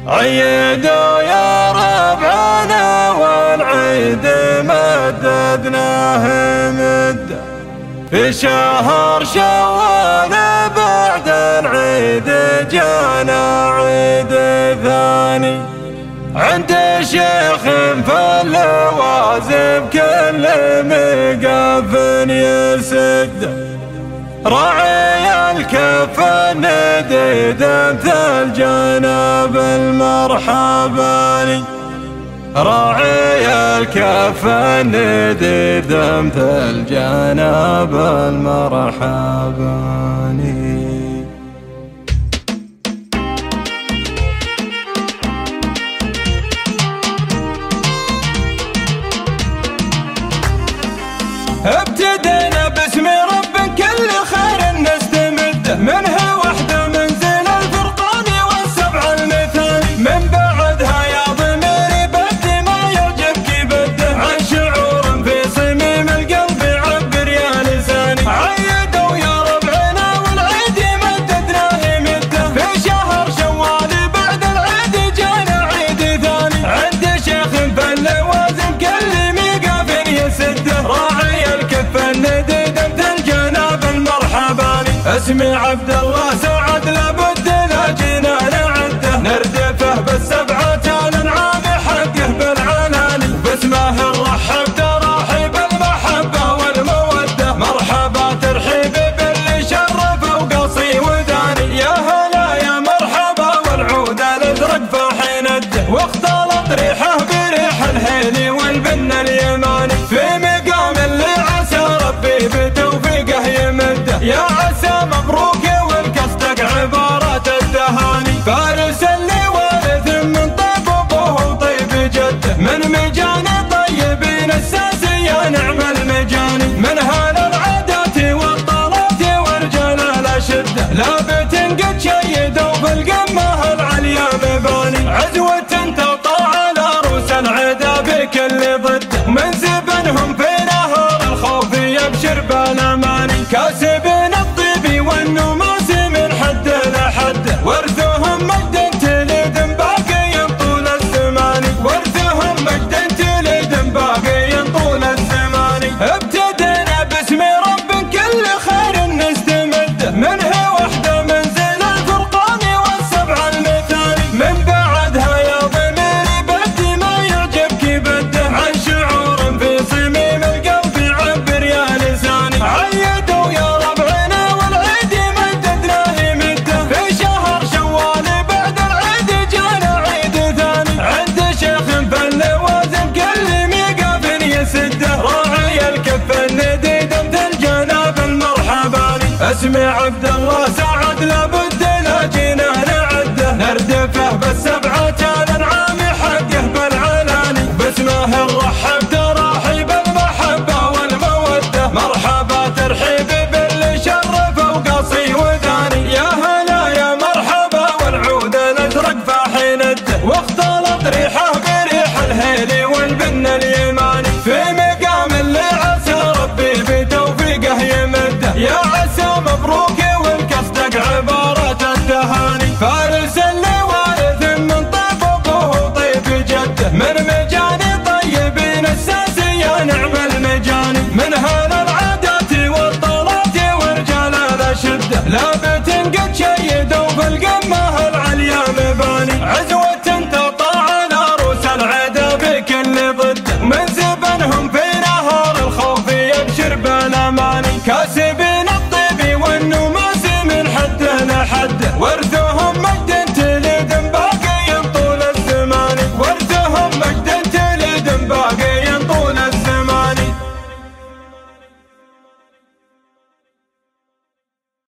عيدوا يا ربعنا والعيد مددناه مده في شهر شوال بعد العيد جانا عيد ثاني عند شيخ في اللوازم كل مقاف يسد راعي الكف النديد مثل جناب المرحباني راعي الكف النديد مثل جناب المرحباني. ابتدينا باسم رب كل خير نستمد منه وحده منزل الفرقان والسبع المثاني من بعدها يا ضميري بد ما يعجبك بده عن شعور في صميم القلب عبر يا لساني عيدوا يا ربعنا والعيد مددناه مده في شهر شوال بعد العيد جانا عيد ثاني عند شيخ في اللوازم كل ميقاف يسده راعي النديد مثل جناب المرحباني اسمي عبد الله سعد لابد لا جنان عده نردفه بالسبعة الانعام حقه بالعناني باسمه نرحب تراحيب المحبة والمودة مرحبا ترحيب باللي شرف وقصي وداني يا هلا يا مرحبا والعود الازرق فاحين الده واختلط ريحه بريح الهيل والبن اليماني في مقام اللي ربي بتوفيقه يمده يا عسى مبروك والقصدك عبارات التهاني فارس اللي وارث من طيب ابوه وطيب جده من مجاني طيبين الساسية نعم المجاني من هال العادات والطلات ورجال الاشده لابت قد شيدوا في القمه العليا مباني عزوة تطاع العروس العدا بكل ضده من زبنهم في يبشر بالاماني كاسبين الطيب والنماس من حد لحد ورثهم مجد تلد باقي طول الزمان ورثهم مجد تلد باقي طول الزمان ابتدينا باسم رب كل خير نستمد منه وحده منزل الفرقان والسبع المثاني من بعدها يا ضميري بد ما يعجبك بده عن شعور في صميم القلب عبر يا عيدوا يا ربعنا والعيد مددناه مده في شهر شوال بعد العيد جانا عيد ثاني عند شيخ في اللوازم كل ميقاف يسده راعي الكف النديد مثل جناب المرحباني اسمي عبد الله سعد لابد لا جنان عده نردفه بالسبعة الانعام حقه بالعلاني باسمه نرحب تراحيب المحبة والمودة مرحبا ترحيب باللي شرف وقصي وداني يا هلا يا مرحبا والعود الازرق فاحين الده واختلط ريحه بريح الهيل والبن اليماني في مقام اللي عسى ربي بتوفيقه يمده يا عسى مبروك والقصدك عبارات التهاني فارس اللي وارث من طيب ابوه وطيب جده من مجاني طيبين الساسية نعم المجاني من هلا لابت قد شيدوا في القمه العليا مباني عزوة تطاع العروس العدا بكل ضده من زبنهم في نهار الخوف يبشر بالاماني كاسب